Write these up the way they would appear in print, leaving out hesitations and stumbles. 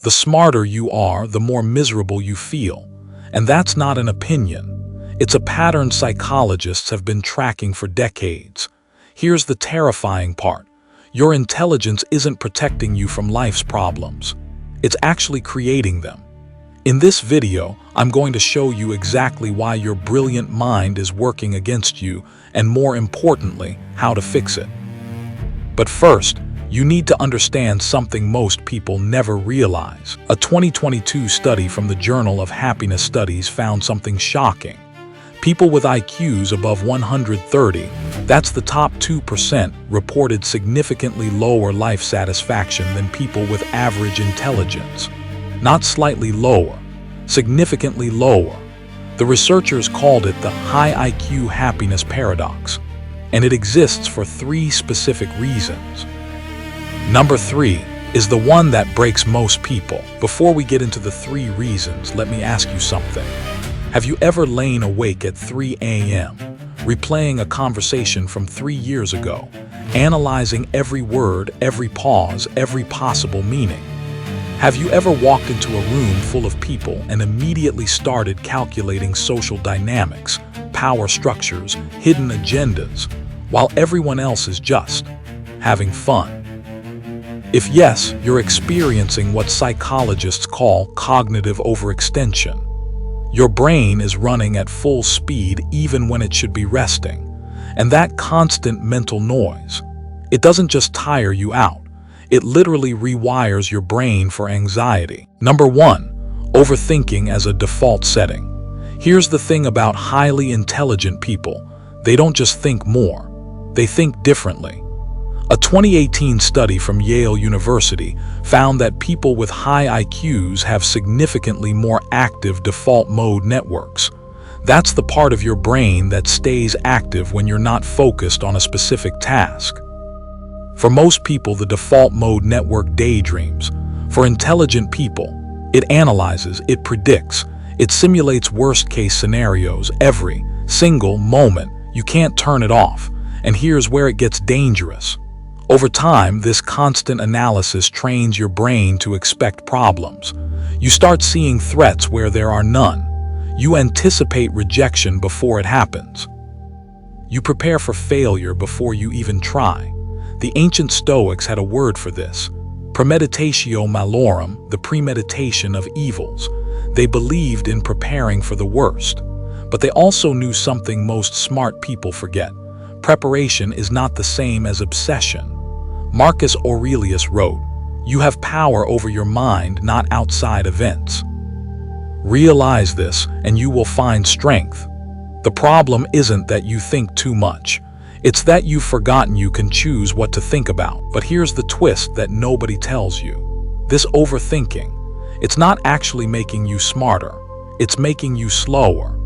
The smarter you are, the more miserable you feel. And that's not an opinion. It's a pattern psychologists have been tracking for decades. Here's the terrifying part. Your intelligence isn't protecting you from life's problems. It's actually creating them. In this video, I'm going to show you exactly why your brilliant mind is working against you and, more importantly, how to fix it. But first, you need to understand something most people never realize. A 2022 study from the Journal of Happiness Studies found something shocking. People with IQs above 130, that's the top 2%, reported significantly lower life satisfaction than people with average intelligence. Not slightly lower, significantly lower. The researchers called it the high IQ happiness paradox, and it exists for 3 specific reasons. Number 3 is the one that breaks most people. Before we get into the 3 reasons, let me ask you something. Have you ever lain awake at 3 a.m., replaying a conversation from 3 years ago, analyzing every word, every pause, every possible meaning? Have you ever walked into a room full of people and immediately started calculating social dynamics, power structures, hidden agendas, while everyone else is just having fun? If yes, you're experiencing what psychologists call cognitive overextension. Your brain is running at full speed even when it should be resting. And that constant mental noise, it doesn't just tire you out. It literally rewires your brain for anxiety. Number 1, overthinking as a default setting. Here's the thing about highly intelligent people. They don't just think more, they think differently. A 2018 study from Yale University found that people with high IQs have significantly more active default mode networks. That's the part of your brain that stays active when you're not focused on a specific task. For most people, the default mode network daydreams. For intelligent people, it analyzes, it predicts, it simulates worst-case scenarios every single moment. You can't turn it off. And here's where it gets dangerous. Over time, this constant analysis trains your brain to expect problems. You start seeing threats where there are none. You anticipate rejection before it happens. You prepare for failure before you even try. The ancient Stoics had a word for this, premeditatio malorum, the premeditation of evils. They believed in preparing for the worst, but they also knew something most smart people forget. Preparation is not the same as obsession. Marcus Aurelius wrote, "You have power over your mind, not outside events." Realize this, and you will find strength. The problem isn't that you think too much. It's that you've forgotten you can choose what to think about. But here's the twist that nobody tells you. This overthinking, it's not actually making you smarter. It's making you slower.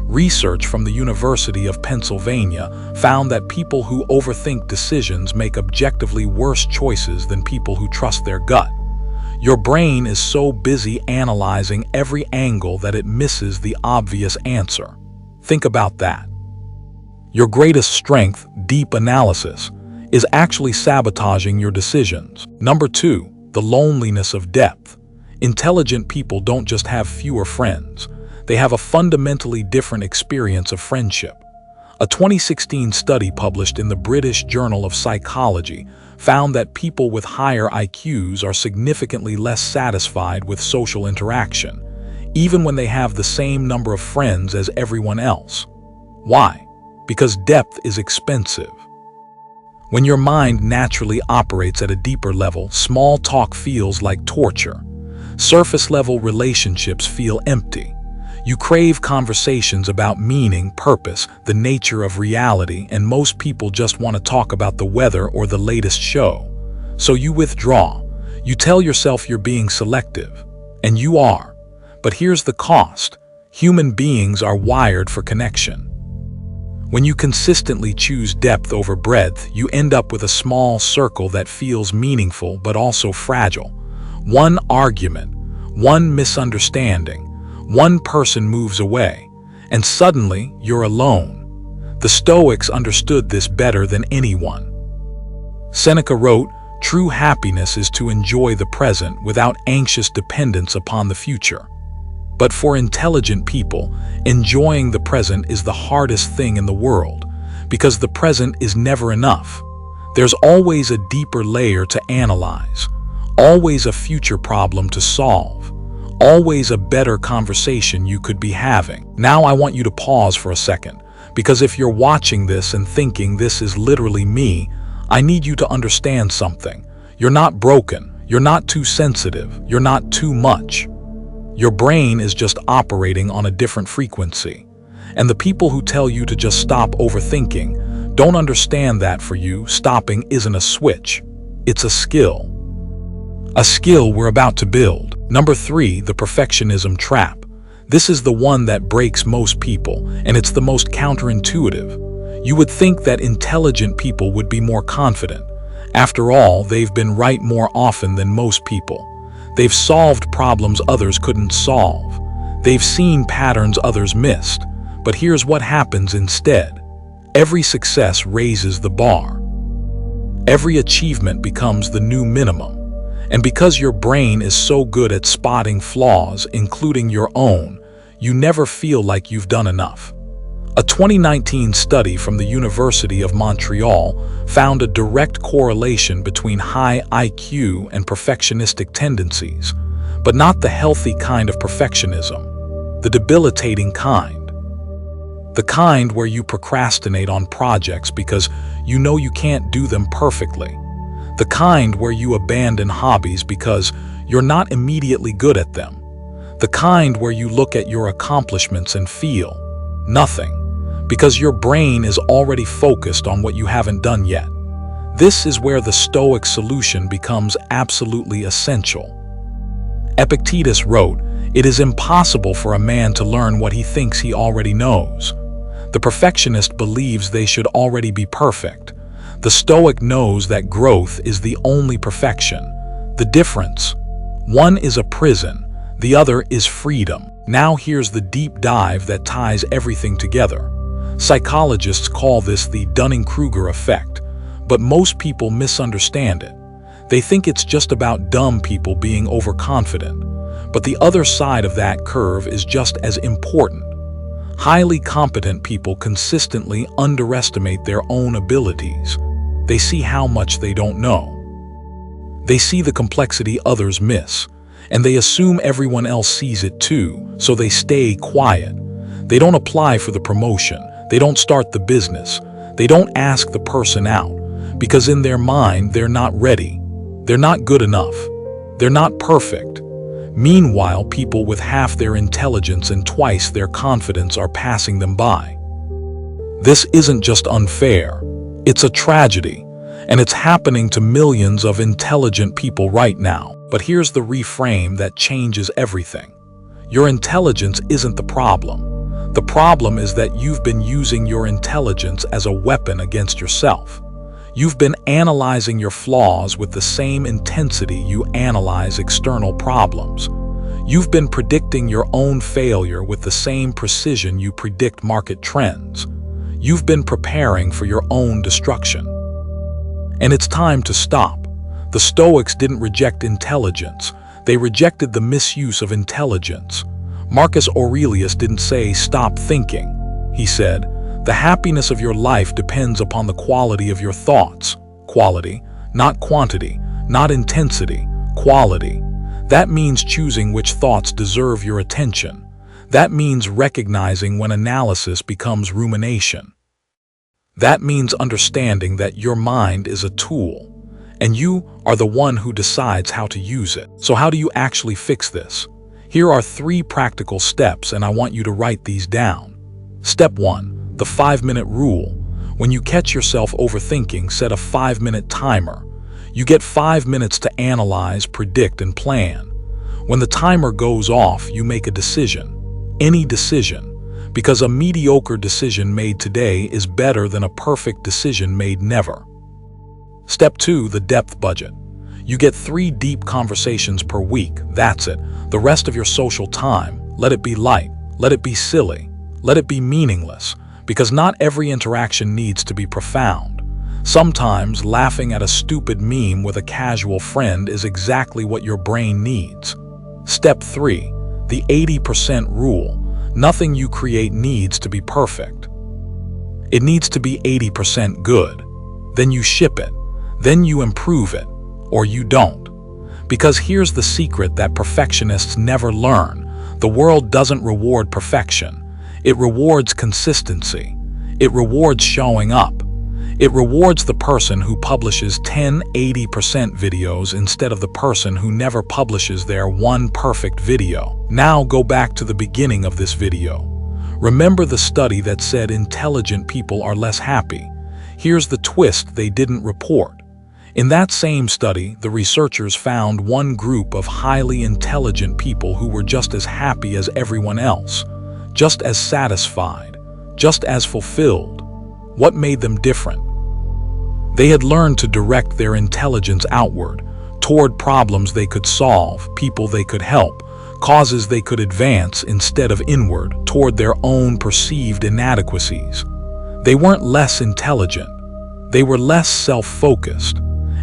Research from the University of Pennsylvania found that people who overthink decisions make objectively worse choices than people who trust their gut. Your brain is so busy analyzing every angle that it misses the obvious answer. Think about that. Your greatest strength, deep analysis, is actually sabotaging your decisions. Number 2, the loneliness of depth. Intelligent people don't just have fewer friends. They have a fundamentally different experience of friendship. A 2016 study published in the British Journal of Psychology found that people with higher IQs are significantly less satisfied with social interaction, even when they have the same number of friends as everyone else. Why? Because depth is expensive. When your mind naturally operates at a deeper level, small talk feels like torture. Surface-level relationships feel empty. You crave conversations about meaning, purpose, the nature of reality, and most people just want to talk about the weather or the latest show. So you withdraw. You tell yourself you're being selective. And you are. But here's the cost. Human beings are wired for connection. When you consistently choose depth over breadth, you end up with a small circle that feels meaningful but also fragile. One argument, one misunderstanding, one person moves away, and suddenly you're alone. The Stoics understood this better than anyone. Seneca wrote, True happiness is to enjoy the present without anxious dependence upon the future. But for intelligent people, enjoying the present is the hardest thing in the world, because the present is never enough. There's always a deeper layer to analyze, always a future problem to solve, always a better conversation you could be having. Now I want you to pause for a second, because if you're watching this and thinking this is literally me, I need you to understand something. You're not broken, you're not too sensitive, you're not too much. Your brain is just operating on a different frequency. And the people who tell you to just stop overthinking don't understand that for you, stopping isn't a switch. It's a skill. A skill we're about to build. Number 3, the perfectionism trap. This is the one that breaks most people, and it's the most counterintuitive. You would think that intelligent people would be more confident. After all, they've been right more often than most people. They've solved problems others couldn't solve. They've seen patterns others missed. But here's what happens instead. Every success raises the bar. Every achievement becomes the new minimum. And because your brain is so good at spotting flaws, including your own, you never feel like you've done enough. A 2019 study from the University of Montreal found a direct correlation between high IQ and perfectionistic tendencies, but not the healthy kind of perfectionism, the debilitating kind. The kind where you procrastinate on projects because you know you can't do them perfectly. The kind where you abandon hobbies because you're not immediately good at them. The kind where you look at your accomplishments and feel nothing, because your brain is already focused on what you haven't done yet. This is where the stoic solution becomes absolutely essential. Epictetus wrote, "It is impossible for a man to learn what he thinks he already knows." The perfectionist believes they should already be perfect. The stoic knows that growth is the only perfection. The difference: one is a prison, the other is freedom. Now here's the deep dive that ties everything together. Psychologists call this the Dunning-Kruger effect, but most people misunderstand it. They think it's just about dumb people being overconfident. But the other side of that curve is just as important. Highly competent people consistently underestimate their own abilities. They see how much they don't know. They see the complexity others miss, and they assume everyone else sees it too, so they stay quiet. They don't apply for the promotion. They don't start the business. They don't ask the person out, because in their mind, they're not ready. They're not good enough. They're not perfect. Meanwhile, people with half their intelligence and twice their confidence are passing them by. This isn't just unfair. It's a tragedy, and it's happening to millions of intelligent people right now. But here's the reframe that changes everything. Your intelligence isn't the problem. The problem is that you've been using your intelligence as a weapon against yourself. You've been analyzing your flaws with the same intensity you analyze external problems. You've been predicting your own failure with the same precision you predict market trends. You've been preparing for your own destruction. And it's time to stop. The Stoics didn't reject intelligence. They rejected the misuse of intelligence. Marcus Aurelius didn't say, "Stop thinking." He said, "The happiness of your life depends upon the quality of your thoughts." Quality, not quantity, not intensity, quality. That means choosing which thoughts deserve your attention. That means recognizing when analysis becomes rumination. That means understanding that your mind is a tool, and you are the one who decides how to use it. So how do you actually fix this? Here are 3 practical steps, and I want you to write these down. Step 1, the 5-minute rule. When you catch yourself overthinking, set a 5-minute timer. You get 5 minutes to analyze, predict, and plan. When the timer goes off, you make a decision. Any decision. Because a mediocre decision made today is better than a perfect decision made never. Step 2, the depth budget. You get 3 deep conversations per week. That's it. The rest of your social time, let it be light, let it be silly, let it be meaningless, because not every interaction needs to be profound. Sometimes laughing at a stupid meme with a casual friend is exactly what your brain needs. Step 3. The 80% rule. Nothing you create needs to be perfect. It needs to be 80% good. Then you ship it. Then you improve it. Or you don't. Because here's the secret that perfectionists never learn. The world doesn't reward perfection. It rewards consistency. It rewards showing up. It rewards the person who publishes 80% videos instead of the person who never publishes their one perfect video. Now go back to the beginning of this video. Remember the study that said intelligent people are less happy? Here's the twist they didn't report. In that same study, the researchers found one group of highly intelligent people who were just as happy as everyone else, just as satisfied, just as fulfilled. What made them different? They had learned to direct their intelligence outward, toward problems they could solve, people they could help, causes they could advance, instead of inward, toward their own perceived inadequacies. They weren't less intelligent. They were less self-focused.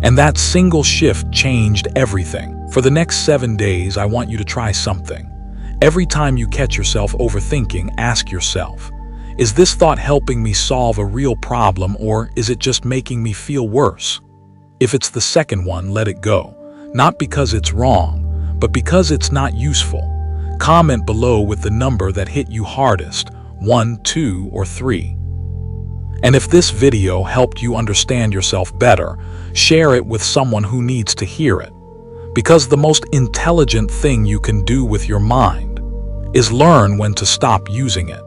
And that single shift changed everything. For the next 7 days, I want you to try something. Every time you catch yourself overthinking, ask yourself, is this thought helping me solve a real problem, or is it just making me feel worse? If it's the second one, let it go. Not because it's wrong, but because it's not useful. Comment below with the number that hit you hardest, 1, 2, or 3. And if this video helped you understand yourself better, share it with someone who needs to hear it. Because the most intelligent thing you can do with your mind is learn when to stop using it.